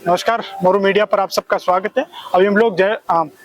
नमस्कार, मोरू मीडिया पर आप सबका स्वागत है। अभी हम लोग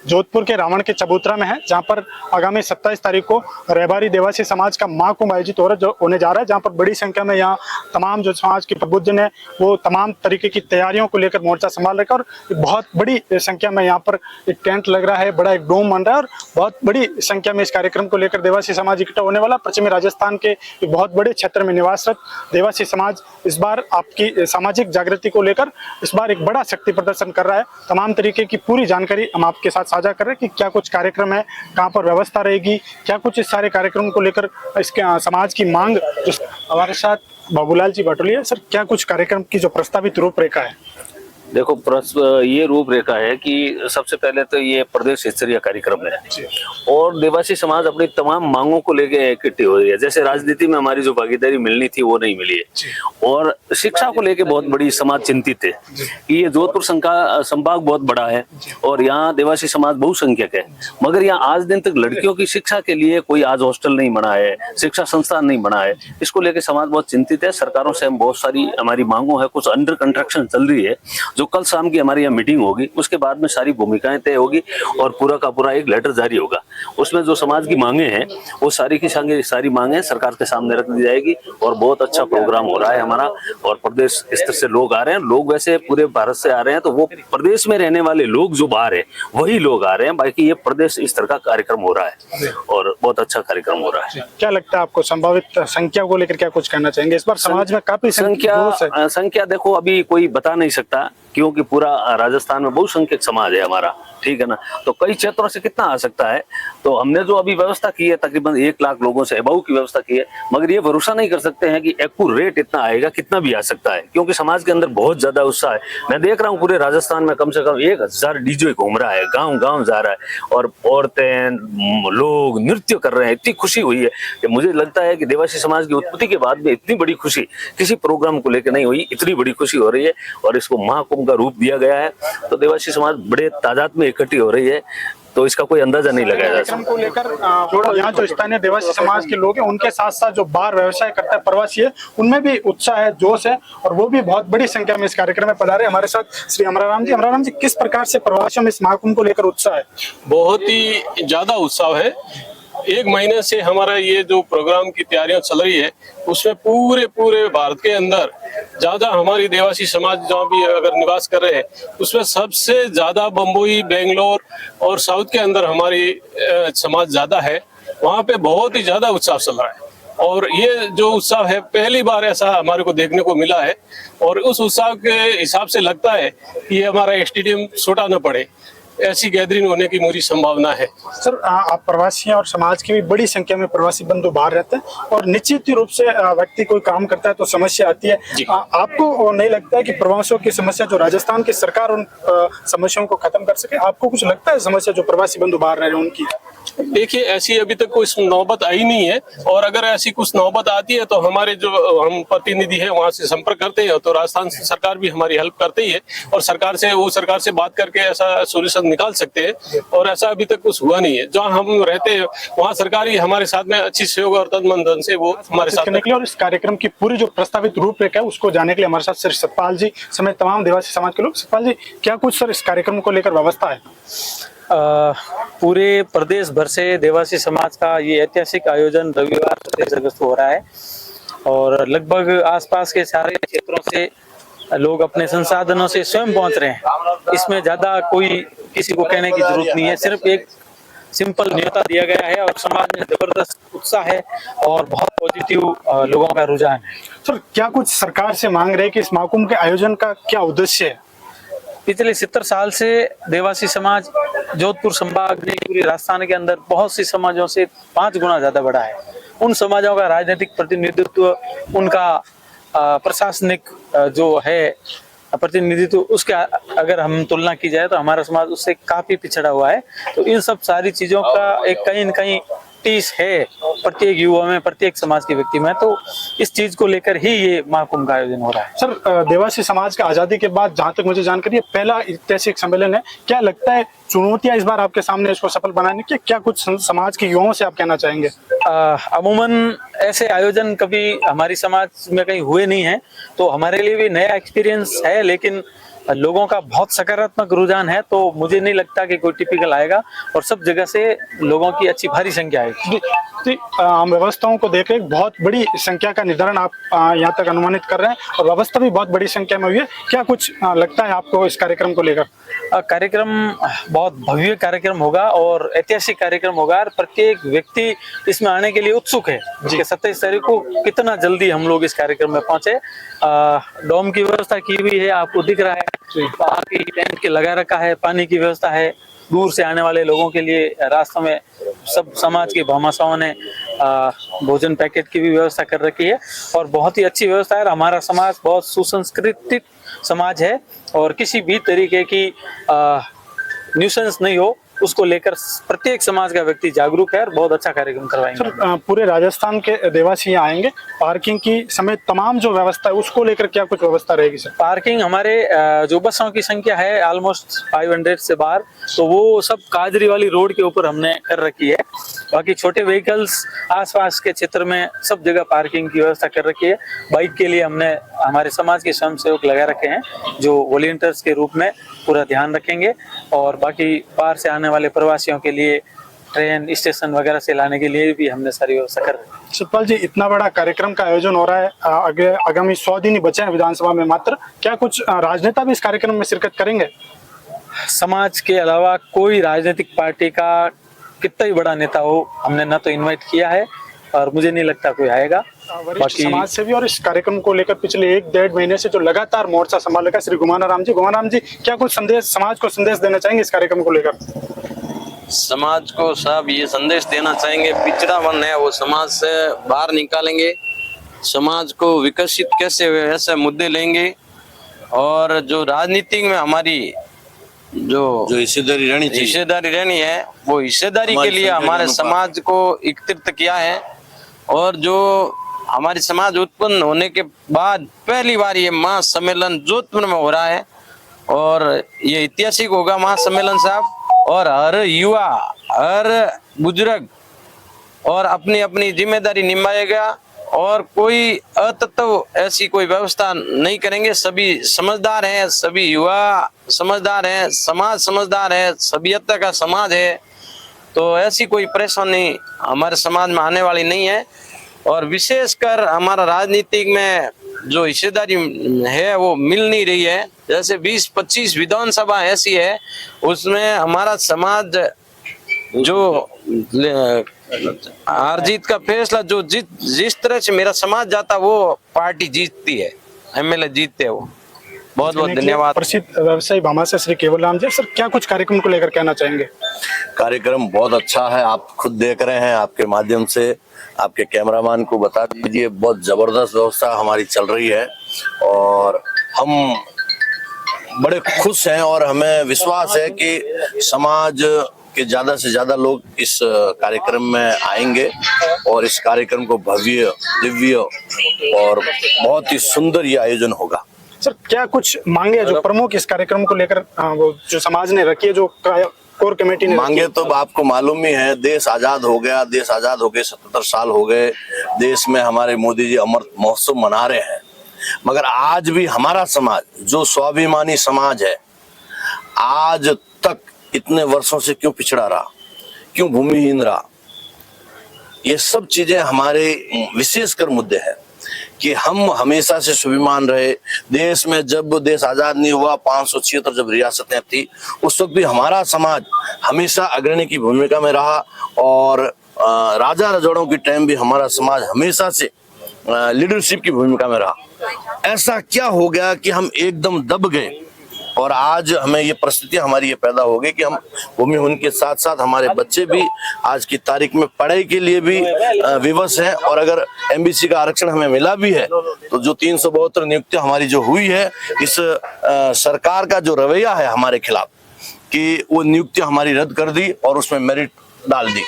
जोधपुर के रावण के चबूतरा में हैं, जहां पर आगामी 27 तारीख को रहबारी देवासी समाज का महाकुंभ आयोजित होने जा रहा है, जहां पर बड़ी संख्या में यहाँ तमाम जो समाज के प्रबुद्धजन है वो तमाम तरीके की तैयारियों को लेकर मोर्चा संभाल रखा है। और बहुत बड़ी संख्या में यहाँ पर एक टेंट लग रहा है, बड़ा एक डोम बन रहा है और बहुत बड़ी संख्या में इस कार्यक्रम को लेकर देवासी समाज इकट्ठा होने वाला। पश्चिमी राजस्थान के एक बहुत बड़े क्षेत्र में निवासरत देवासी समाज इस बार आपकी सामाजिक जागृति को लेकर इस बार एक बड़ा शक्ति प्रदर्शन कर रहा है। तमाम तरीके की पूरी जानकारी हम आपके साथ साझा कर रहे हैं कि क्या कुछ कार्यक्रम है, कहां पर व्यवस्था रहेगी, क्या कुछ इस सारे कार्यक्रम को लेकर इसके समाज की मांग। हमारे साथ बाबूलाल जी बाटोली है। सर, क्या कुछ कार्यक्रम की जो प्रस्तावित रूपरेखा है? देखो, ये रूपरेखा है कि सबसे पहले तो ये प्रदेश स्तरीय कार्यक्रम है और देवासी समाज अपनी तमाम मांगों को लेके इकट्ठी हो रही है। जैसे राजनीति में हमारी जो भागीदारी मिलनी थी वो नहीं मिली है और शिक्षा को लेके बहुत बड़ी समाज चिंतित है कि ये जोधपुर संभाग बहुत बड़ा है और यहाँ देवासी समाज बहुसंख्यक है, मगर यहाँ आज दिन तक लड़कियों की शिक्षा के लिए कोई आज हॉस्टल नहीं बना है, शिक्षा संस्थान नहीं बना है। इसको लेके समाज बहुत चिंतित है। सरकारों से हम बहुत सारी हमारी मांगों है, कुछ अंडर कंस्ट्रक्शन चल रही है। जो कल शाम की हमारी यहाँ मीटिंग होगी उसके बाद में सारी भूमिकाएं तय होगी और पूरा का पूरा एक लेटर जारी होगा। उसमें जो समाज की मांगे हैं वो सारी की सारी मांगे सरकार के सामने रख दी जाएगी और बहुत अच्छा प्रोग्राम हो रहा है हमारा। और प्रदेश स्तर से लोग आ रहे हैं, लोग वैसे पूरे भारत से आ रहे हैं, तो वो प्रदेश में रहने वाले लोग जो बाहर है वही लोग आ रहे हैं। बाकी ये प्रदेश स्तर का कार्यक्रम हो रहा है और बहुत अच्छा कार्यक्रम हो रहा है। क्या लगता है आपको, संभावित संख्या को लेकर क्या कुछ कहना चाहेंगे? इस बार समाज में काफी संख्या देखो अभी कोई बता नहीं सकता, क्योंकि पूरा राजस्थान में बहुसंख्यक समाज है हमारा, ठीक है ना। तो कई क्षेत्रों से कितना आ सकता है, तो हमने जो अभी व्यवस्था की है तकरीबन 1 लाख लोगों से अबाउ की व्यवस्था की है, मगर ये भरोसा नहीं कर सकते हैं कि एक्यूरेट इतना आएगा, कितना भी आ सकता है, क्योंकि समाज के अंदर बहुत ज्यादा उत्साह है। मैं देख रहा हूँ पूरे राजस्थान में कम से कम 1000 डीजे घूम रहा है, गाँव गाँव जा रहा है और औरतें लोग नृत्य कर रहे हैं। इतनी खुशी हुई है कि मुझे लगता है कि देवासी समाज की उत्पत्ति के बाद में इतनी बड़ी खुशी किसी प्रोग्राम को लेकर नहीं हुई, इतनी बड़ी खुशी हो रही है और इसको महाकुंभ का रूप दिया गया है। तो देवासी समाज बड़े तादाद में इकट्ठी हो रही है, तो इसका कोई अंदाजा नहीं लगाया जा सकता। को लेकर यहाँ जो स्थानीय देवासी समाज के लोग हैं उनके साथ साथ जो बाहर व्यवसाय करता है प्रवासी है, उनमें भी उत्साह है, जोश है और वो भी बहुत बड़ी संख्या में इस कार्यक्रम में पधारे। हमारे साथ श्री अमराराम जी। अमराराम जी, किस प्रकार से प्रवासियों में इस महाकुंभ को लेकर उत्साह है? बहुत ही ज्यादा उत्साह है। 1 महीने से हमारा ये जो प्रोग्राम की तैयारियां चल रही है उसमें पूरे भारत के अंदर ज्यादा हमारी देवासी समाज जहाँ भी अगर निवास कर रहे हैं उसमें सबसे ज्यादा बम्बई, बेंगलोर और साउथ के अंदर हमारी समाज ज्यादा है। वहाँ पे बहुत ही ज्यादा उत्साह चल रहा है और ये जो उत्साह है पहली बार ऐसा हमारे को देखने को मिला है और उस उत्साह के हिसाब से लगता है कि ये हमारा स्टेडियम छोटा न पड़े, ऐसी गैदरिंग होने की पूरी संभावना है। सर, आप प्रवासी और समाज की भी बड़ी संख्या में प्रवासी बंधु बाहर रहते हैं और निश्चित रूप से व्यक्ति कोई काम करता है तो समस्या आती है। आपको नहीं लगता है कि प्रवासियों की समस्या जो राजस्थान की सरकार उन समस्याओं को खत्म कर सके? आपको कुछ लगता है समस्या जो प्रवासी बंधु बाहर रह रहे हैं उनकी? देखिए, ऐसी अभी तक कोई नौबत आई नहीं है और अगर ऐसी कुछ नौबत आती है तो हमारे जो हम प्रतिनिधि हैं वहां से संपर्क करते हैं, तो राजस्थान सरकार भी हमारी हेल्प करती है और सरकार से बात करके ऐसा सोल्यूशन निकाल सकते हैं और ऐसा अभी तक कुछ हुआ नहीं है। जहाँ हम रहते हैं वहाँ सरकार ही हमारे साथ में अच्छी सहयोग और तन मन धन से वो हमारे साथ में। और इस कार्यक्रम की पूरी जो प्रस्तावित रूपरेखा है उसको जानने के लिए हमारे साथ श्री सतपाल जी समेत तमाम देवासी समाज के लोग। सतपाल जी, क्या कुछ सर इस कार्यक्रम को लेकर व्यवस्था है? पूरे प्रदेश भर से देवासी समाज का ये ऐतिहासिक आयोजन रविवार 23 अगस्त को हो रहा है और लगभग आसपास के सारे क्षेत्रों से लोग अपने संसाधनों से स्वयं पहुंच रहे हैं। इसमें ज्यादा कोई किसी को कहने की जरूरत नहीं है, सिर्फ एक सिंपल न्योता दिया गया है और समाज में जबरदस्त उत्साह है और बहुत पॉजिटिव लोगों का रुझान है। सर, क्या कुछ सरकार से मांग रहे कि इस महाकुंभ के आयोजन का क्या उद्देश्य है? पिछले 70 साल से देवासी समाज जोधपुर संभाग ने पूरे राजस्थान के अंदर बहुत सी समाजों से 5 गुना ज्यादा बड़ा है। उन समाजों का राजनीतिक प्रतिनिधित्व, उनका प्रशासनिक जो है प्रतिनिधित्व, उसके अगर हम तुलना की जाए तो हमारा समाज उससे काफी पिछड़ा हुआ है। तो इन सब सारी चीजों का एक कहीं न कहीं टीस है प्रत्येक युवा में, प्रत्येक समाज के व्यक्ति में। तो इस चीज को लेकर ही ये महाकुंभ का आयोजन हो रहा है। सर, देवासी समाज का आजादी के बाद जहाँ तक मुझे जानकारी है पहला ऐतिहासिक सम्मेलन है। क्या लगता है चुनौतियां इस बार आपके सामने इसको सफल बनाने की? क्या कुछ समाज के युवाओं से आप कहना चाहेंगे? अमूमन ऐसे आयोजन कभी हमारी समाज में कहीं हुए नहीं है, तो हमारे लिए भी नया एक्सपीरियंस है, लेकिन लोगों का बहुत सकारात्मक रुझान है, तो मुझे नहीं लगता कि कोई टिपिकल आएगा और सब जगह से लोगों की अच्छी भारी संख्या आएगी। जी, व्यवस्थाओं को देख एक बहुत बड़ी संख्या का निर्धारण आप यहाँ तक अनुमानित कर रहे हैं और व्यवस्था भी बहुत बड़ी संख्या में हुई है। क्या कुछ लगता है आपको इस कार्यक्रम को लेकर? कार्यक्रम बहुत भव्य कार्यक्रम होगा और ऐतिहासिक कार्यक्रम होगा और प्रत्येक व्यक्ति इसमें आने के लिए उत्सुक है कि 27 तारीख को कितना जल्दी हम लोग इस कार्यक्रम में पहुंचे। डोम की व्यवस्था की हुई है, आपको दिख रहा है, बाकी टेंट के लगा रखा है, पानी की व्यवस्था है, दूर से आने वाले लोगों के लिए रास्ते में सब समाज के भामाशाहों ने भोजन पैकेट की भी व्यवस्था कर रखी है और बहुत ही अच्छी व्यवस्था है। हमारा समाज बहुत सुसंस्कृत समाज है और किसी भी तरीके की न्यूसेंस नहीं हो उसको लेकर प्रत्येक समाज का व्यक्ति जागरूक है और बहुत अच्छा कार्यक्रम करवाएंगे। सर, पूरे राजस्थान के देवासी यहाँ आएंगे, पार्किंग की समेत तमाम जो व्यवस्था है उसको लेकर क्या कुछ व्यवस्था रहेगी सर? पार्किंग हमारे जो बसों की संख्या है ऑलमोस्ट 500 से बाहर, तो वो सब काजरी वाली रोड के ऊपर हमने कर रखी है। बाकी छोटे व्हीकल्स आसपास के क्षेत्र में सब जगह पार्किंग की व्यवस्था कर रखी है। बाइक के लिए हमने हमारे समाज के स्वयंसेवक लगा रखे हैं जो वॉलंटियर्स के रूप में पूरा ध्यान रखेंगे और बाकी बाहर से आने वाले प्रवासियों के लिए ट्रेन स्टेशन वगैरह से लाने के लिए भी हमने सारी व्यवस्था कर रही है। सतपाल जी, इतना बड़ा कार्यक्रम का आयोजन हो रहा है, आगामी 100 दिन ही बचे हैं विधानसभा में मात्र, क्या कुछ राजनेता भी इस कार्यक्रम में शिरकत करेंगे? समाज के अलावा कोई राजनीतिक पार्टी का कितना ही बड़ा नेता हो, हमने ना तो इनवाइट किया है और मुझे नहीं लगता कोई आएगा। बाकी समाज से भी और इस कार्यक्रम को लेकर पिछले 1-1.5 महीने से जो लगातार मोर्चा संभाल रखा है श्री घुमानाराम जी, क्या कुछ संदेश समाज को संदेश देना चाहेंगे इस कार्यक्रम को लेकर? समाज को साहब ये संदेश देना चाहेंगे, पिछड़ा वर्ग है वो समाज से बाहर निकालेंगे, समाज को विकसित कैसे ऐसे मुद्दे लेंगे और जो राजनीति में हमारी जो हिस्सेदारी रहनी है वो हिस्सेदारी के लिए हमारे समाज को एकत्रित किया है और जो हमारी समाज उत्पन्न होने के बाद पहली बार ये महासम्मेलन जोधपुर में हो रहा है और ये ऐतिहासिक होगा महासम्मेलन साहब और हर युवा हर बुजुर्ग और अपनी अपनी जिम्मेदारी निभाएगा और कोई अतत्व ऐसी कोई व्यवस्था नहीं करेंगे। सभी समझदार हैं, सभी युवा समझदार हैं, समाज समझदार है, सभ्यता का समाज है, तो ऐसी कोई परेशानी हमारे समाज में आने वाली नहीं है। और विशेषकर हमारा राजनीतिक में जो हिस्सेदारी है वो मिल नहीं रही है। जैसे 20-25 विधानसभा ऐसी है उसमें हमारा समाज जो हार जीत का फैसला जो जिस तरह से मेरा समाज जाता वो पार्टी जीतती है, एमएलए जीतते हैं वो। बहुत बहुत धन्यवाद। प्रसिद्ध व्यवसायी भामाशाह श्री केवल राम जी, सर क्या कुछ कार्यक्रम को लेकर कहना चाहेंगे? कार्यक्रम बहुत अच्छा है, आप खुद देख रहे हैं, आपके माध्यम से आपके कैमरामैन को बता दीजिए, बहुत जबरदस्त व्यवस्था हमारी चल रही है और हम बड़े खुश हैं और हमें विश्वास है कि समाज के ज्यादा से ज्यादा लोग इस कार्यक्रम में आएंगे और इस कार्यक्रम को भव्य दिव्य और बहुत ही सुंदर ये आयोजन होगा। सर क्या कुछ मांगे जो प्रमुख इस कार्यक्रम को लेकर वो जो समाज ने रखी है, जो कोर कमेटी ने मांगे तो आपको मालूम ही है, देश आजाद हो गया, 77 साल हो गए, देश में हमारे मोदी जी अमृत महोत्सव मना रहे हैं, मगर आज भी हमारा समाज जो स्वाभिमानी समाज है आज तक इतने वर्षों से क्यों पिछड़ा रहा, क्यों भूमिहीन रहा? ये सब चीजें हमारे विशेषकर मुद्दे हैं कि हम हमेशा से स्वाभिमान रहे। देश में जब देश आजाद नहीं हुआ, 576 जब रियासतें थी, उस वक्त भी हमारा समाज हमेशा अग्रणी की भूमिका में रहा और राजा रजवाड़ों की टाइम भी हमारा समाज हमेशा से लीडरशिप की भूमिका में रहा। ऐसा क्या हो गया कि हम एकदम दब गए और आज हमें ये परिस्थितियां हमारी ये पैदा हो गई कि हम भूमिहीन के साथ साथ हमारे बच्चे भी आज की तारीख में पढ़ाई के लिए भी विवश हैं और अगर एमबीसी का आरक्षण हमें मिला भी है तो जो 372 नियुक्तियां हमारी जो हुई है, इस सरकार का जो रवैया है हमारे खिलाफ कि वो नियुक्तियां हमारी रद्द कर दी और उसमें मेरिट डाल दी,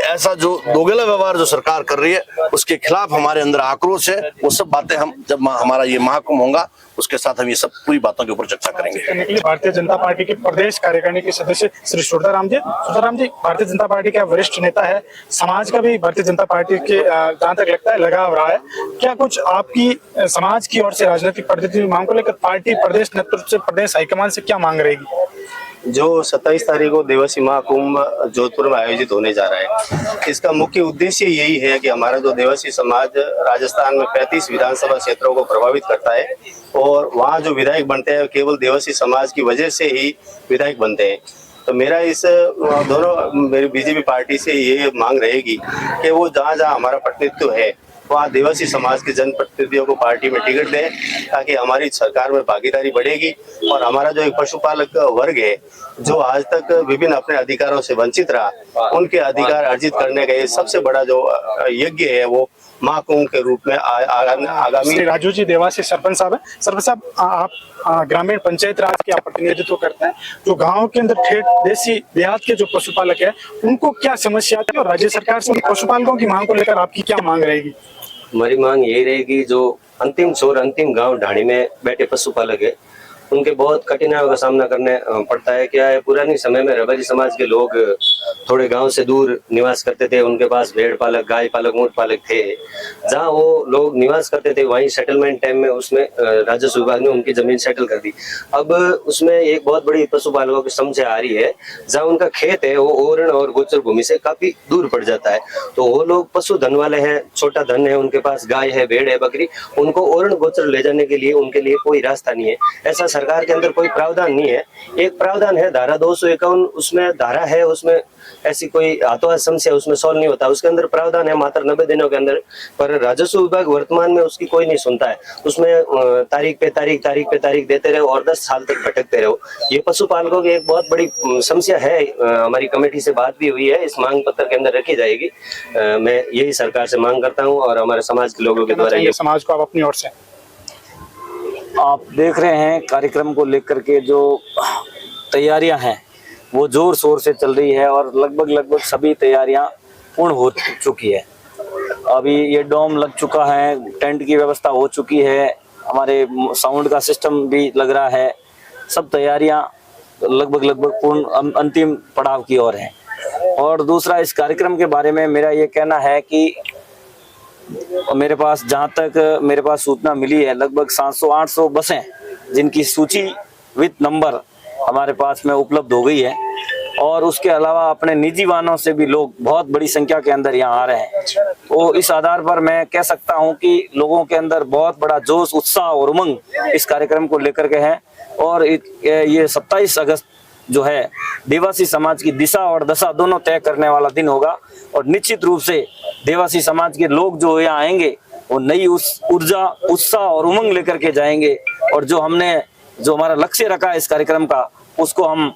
ऐसा जो दोगला व्यवहार जो सरकार कर रही है उसके खिलाफ हमारे अंदर आक्रोश है। वो सब बातें हम जब हमारा ये महाकुंभ होगा उसके साथ हम ये सब पूरी बातों के ऊपर चर्चा करेंगे। करने के लिए भारतीय जनता पार्टी के प्रदेश कार्यकारिणी के सदस्य श्री सुरदाराम जी, भारतीय जनता पार्टी के वरिष्ठ नेता है, समाज का भी भारतीय जनता पार्टी के जहाँ तक लगता है लगाव रहा है। क्या कुछ आपकी समाज की ओर से राजनीतिक पद्धति मांग को लेकर पार्टी प्रदेश नेतृत्व से, प्रदेश हाईकमान से क्या मांग रहेगी? जो 27 तारीख को देवासी महाकुंभ जोधपुर में आयोजित होने जा रहा है, इसका मुख्य उद्देश्य यही है कि हमारा जो देवासी समाज राजस्थान में 35 विधानसभा क्षेत्रों को प्रभावित करता है और वहाँ जो विधायक बनते हैं केवल देवासी समाज की वजह से ही विधायक बनते हैं। तो मेरा इस दोनों मेरी बीजेपी पार्टी से ये मांग रहेगी कि वो जहाँ जहाँ हमारा प्रतिनिधित्व है वहाँ देवासी समाज के जनप्रतिनिधियों को पार्टी में टिकट दें ताकि हमारी सरकार में भागीदारी बढ़ेगी और हमारा जो एक पशुपालक वर्ग है जो आज तक विभिन्न अपने अधिकारों से वंचित रहा, उनके अधिकार अर्जित करने का ये सबसे बड़ा जो यज्ञ है वो महाकुंभ के रूप में आगामी। राजू जी देवासी सरपंच साहब है। सरपंच साहब, आप ग्रामीण पंचायत राज के आप प्रतिनिधित्व करते हैं, जो गाँव के अंदर ठेठ देसी देहात के जो पशुपालक है उनको क्या समस्या आती है और राज्य सरकार से पशुपालकों की मांग को लेकर आपकी क्या मांग रहेगी? हमारी मांग यही रहेगी, जो अंतिम छोर अंतिम गांव ढाणी में बैठे पशुपालक है उनके बहुत कठिनाइयों का सामना करने पड़ता है। क्या है, पुराने समय में रबारी समाज के लोग थोड़े गांव से दूर निवास करते थे, उनके पास भेड़ पालक, गाय पालक, ऊंट पालक थे। जहां वो लोग निवास करते थे वहीं सेटलमेंट टाइम में उसमें राजस्व विभाग ने उनकी जमीन सेटल कर दी। अब उसमें एक बहुत बड़ी पशुपालकों की समस्या आ रही है, जहाँ उनका खेत है वो ओरण और गोचर भूमि से काफी दूर पड़ जाता है। तो वो लोग पशु धन वाले हैं, छोटा धन है, उनके पास गाय है, भेड़ है, बकरी, उनको ओरण गोचर ले जाने के लिए उनके लिए कोई रास्ता नहीं है। ऐसा सरकार के अंदर कोई प्रावधान नहीं है। एक प्रावधान है धारा 251, उसमें धारा है, उसमें ऐसी कोई हाथों हाथ समस्या उसमें सॉल्व नहीं होता। उसके अंदर प्रावधान है मात्र 90 दिनों के अंदर, पर राजस्व विभाग वर्तमान में उसकी कोई नहीं सुनता है। उसमें तारीख पे तारीख देते रहो और 10 साल तक भटकते रहो। ये पशुपालकों की एक बहुत बड़ी समस्या है। हमारी कमेटी से बात भी हुई है, इस मांग पत्र के अंदर रखी जाएगी। मैं यही सरकार से मांग करता हूँ और हमारे समाज के लोगों के द्वारा ये समाज को आप अपनी ओर से आप देख रहे हैं कार्यक्रम को लेकर के जो तैयारियां हैं वो जोर शोर से चल रही है और लगभग सभी तैयारियां पूर्ण हो चुकी है। अभी ये डोम लग चुका है, टेंट की व्यवस्था हो चुकी है, हमारे साउंड का सिस्टम भी लग रहा है। सब तैयारियां लगभग पूर्ण अंतिम पड़ाव की ओर हैं। और दूसरा, इस कार्यक्रम के बारे में मेरा ये कहना है कि मेरे पास जहाँ तक मेरे पास सूचना मिली है लगभग 700-800 बसें जिनकी सूची विथ नंबर हमारे पास में उपलब्ध हो गई है। और उसके अलावा अपने निजी वाहनों से भी लोग बहुत बड़ी संख्या के अंदर यहाँ आ रहे हैं। तो इस आधार पर मैं कह सकता हूँ कि लोगों के अंदर बहुत बड़ा जोश, उत्साह और उमंग इस कार्यक्रम को लेकर के है। और ये 27 अगस्त जो है देवासी समाज की दिशा और दशा दोनों तय करने वाला दिन होगा। और निश्चित रूप से देवासी समाज के लोग जो यहाँ आएंगे वो नई ऊर्जा, उत्साह और उमंग लेकर के जाएंगे। और जो हमारा लक्ष्य रखा है इस कार्यक्रम का, उसको हम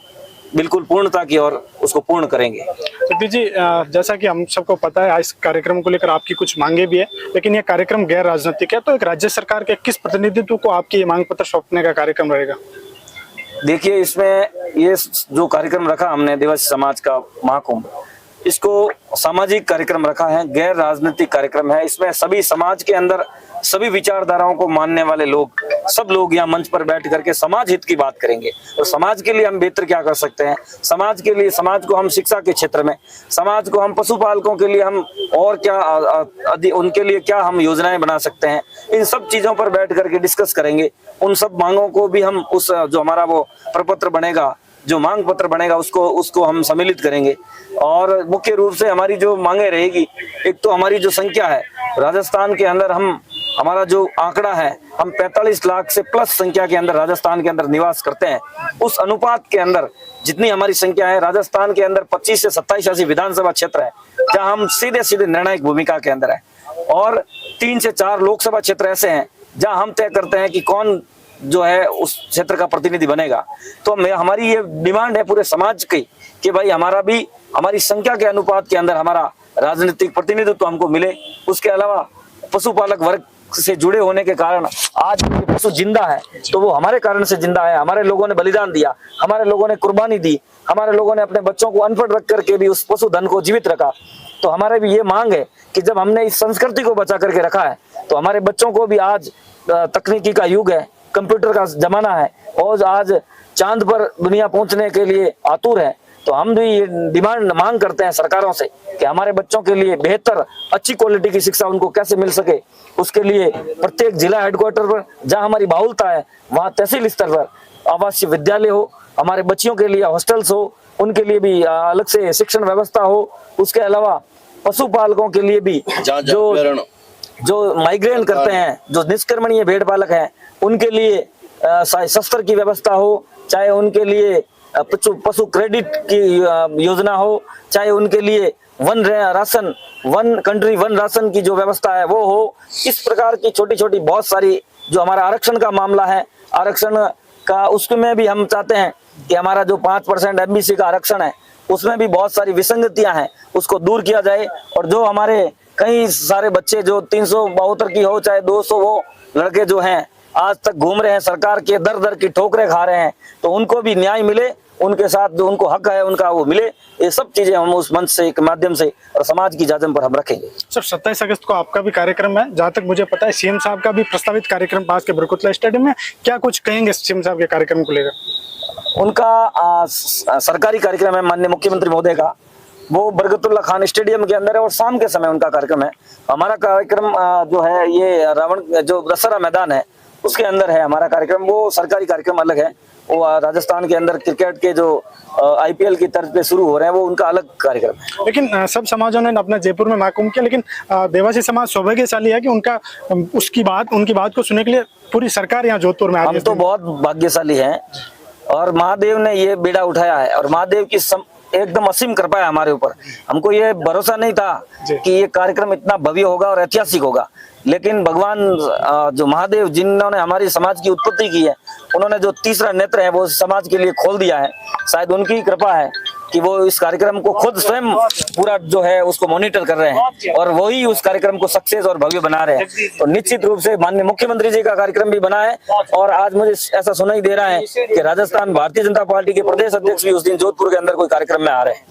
बिल्कुल पूर्णता की ओर उसको पूर्ण करेंगे। जगदीश जी, जैसा कि हम सबको पता है इस कार्यक्रम को लेकर आपकी कुछ मांगे भी है, लेकिन यह कार्यक्रम गैर राजनीतिक है, तो एक राज्य सरकार के किस प्रतिनिधित्व को आपकी ये मांग पत्र सौंपने का कार्यक्रम रहेगा? देखिए, इसमें ये जो कार्यक्रम रखा हमने देवासी समाज का महाकुंभ, इसको सामाजिक कार्यक्रम रखा है, गैर राजनीतिक कार्यक्रम है। इसमें सभी समाज के अंदर सभी विचारधाराओं को मानने वाले लोग, सब लोग यहाँ मंच पर बैठ करके समाज हित की बात करेंगे। और समाज के लिए हम बेहतर क्या कर सकते हैं, समाज के लिए, समाज को हम शिक्षा के क्षेत्र में, समाज को हम पशुपालकों के लिए हम और क्या उनके लिए क्या हम योजनाएं बना सकते हैं, इन सब चीजों पर बैठ करके डिस्कस करेंगे। उन सब मांगों को भी हम उस जो हमारा वो प्रपत्र बनेगा, जो मांग पत्र बनेगा, उसको हम सम्मिलित करेंगे। और मुख्य रूप से हमारी जो मांगे रहेगी, एक तो हमारी जो संख्या है राजस्थान के अंदर, हमारा जो आंकड़ा है, हम 45 लाख से प्लस संख्या के अंदर राजस्थान के अंदर निवास करते हैं। उस अनुपात के अंदर जितनी हमारी संख्या है, राजस्थान के अंदर 25 से 27 ऐसी विधानसभा क्षेत्र है जहां हम सीधे निर्णायक भूमिका के अंदर है। और 3 से 4 लोकसभा क्षेत्र ऐसे हैं जहां हम तय करते हैं कि कौन जो है उस क्षेत्र का प्रतिनिधि बनेगा। तो हमारी ये डिमांड है पूरे समाज की कि भाई हमारा भी हमारी संख्या के अनुपात के अंदर हमारा राजनीतिक प्रतिनिधित्व हमको मिले। उसके अलावा पशुपालक वर्ग से जुड़े होने के कारण आज पशु जिंदा है, तो वो हमारे कारण से जिंदा है। हमारे लोगों ने बलिदान दिया, हमारे लोगों ने कुर्बानी दी, हमारे लोगों ने अपने बच्चों को अनपढ़ रख करके भी उस पशु धन को जीवित रखा। तो हमारे भी ये मांग है कि जब हमने इस संस्कृति को बचा करके रखा है तो हमारे बच्चों को भी आज तकनीकी का युग है, कंप्यूटर का जमाना है और आज चांद पर दुनिया पहुंचने के लिए आतुर है। तो हम भी ये डिमांड मांग करते हैं सरकारों से कि हमारे बच्चों के लिए बेहतर अच्छी क्वालिटी की शिक्षा उनको कैसे मिल सके, उसके लिए प्रत्येक जिला हेडक्वार्टर पर जहां हमारी बाहुलता है वहां तहसील स्तर पर आवासीय विद्यालय हो, हमारे बच्चियों के लिए हॉस्टल्स हो, उनके लिए भी अलग से शिक्षण व्यवस्था हो। उसके अलावा पशुपालकों के लिए भी जो माइग्रेन करते हैं, जो निष्क्रमणीय भेड़ पालक हैं, उनके लिए शस्त्र की व्यवस्था हो, चाहे उनके लिए पशु क्रेडिट की योजना हो, चाहे उनके लिए वन कंट्री वन राशन की जो व्यवस्था है वो हो। इस प्रकार की छोटी छोटी बहुत सारी जो हमारा आरक्षण का मामला है, आरक्षण का उसमें भी हम चाहते हैं कि हमारा जो 5% MBC का आरक्षण है उसमें भी बहुत सारी विसंगतियां हैं, उसको दूर किया जाए। और जो हमारे कई सारे बच्चे जो 372 की हो चाहे 200 वो लड़के जो हैं आज तक घूम रहे हैं, सरकार के दर दर की ठोकरें खा रहे हैं, तो उनको भी न्याय मिले, उनके साथ जो उनको हक है उनका वो मिले। ये सब चीजें हम उस मंच से के माध्यम से और समाज की जाजम पर हम रखेंगे। सर 27 अगस्त को आपका भी कार्यक्रम है, जहाँ तक मुझे पता है सीएम साहब का भी प्रस्तावित कार्यक्रम पास के बरकुतला स्टेडियम में, क्या कुछ कहेंगे सीएम साहब के कार्यक्रम को लेकर? उनका सरकारी कार्यक्रम है माननीय मुख्यमंत्री महोदय का, वो बरकतुल्ला खान स्टेडियम के अंदर है और शाम के समय उनका कार्यक्रम है। हमारा कार्यक्रम जो है ये रावण जो दशहरा मैदान है उसके अंदर है हमारा कार्यक्रम, वो सरकारी कार्यक्रम अलग है। वो राजस्थान के अंदर क्रिकेट के जो IPL की तर्ज पे शुरू हो रहे हैं वो उनका अलग कार्यक्रम है। लेकिन सब समाजों ने अपना जयपुर में महाकुंभ किया, लेकिन देवासी समाज सौभाग्यशाली है कि उनकी बात को सुनने के लिए पूरी सरकार यहाँ जोधपुर में आ रही है। हम तो बहुत भाग्यशाली हैं और महादेव ने ये बीड़ा उठाया है और महादेव की एकदम असीम कृपा है हमारे ऊपर। हमको ये भरोसा नहीं था कि ये कार्यक्रम इतना भव्य होगा और ऐतिहासिक होगा, लेकिन भगवान जो महादेव जिन्होंने हमारी समाज की उत्पत्ति की है, उन्होंने जो तीसरा नेत्र है वो समाज के लिए खोल दिया है। शायद उनकी कृपा है कि वो इस कार्यक्रम को खुद स्वयं पूरा जो है उसको मॉनिटर कर रहे हैं और वही उस कार्यक्रम को सक्सेस और भव्य बना रहे हैं। तो निश्चित रूप से माननीय मुख्यमंत्री जी का कार्यक्रम भी बना है और आज मुझे ऐसा सुनाई दे रहा है कि राजस्थान भारतीय जनता पार्टी के प्रदेश अध्यक्ष भी उस दिन जोधपुर के अंदर कोई कार्यक्रम में आ रहे हैं।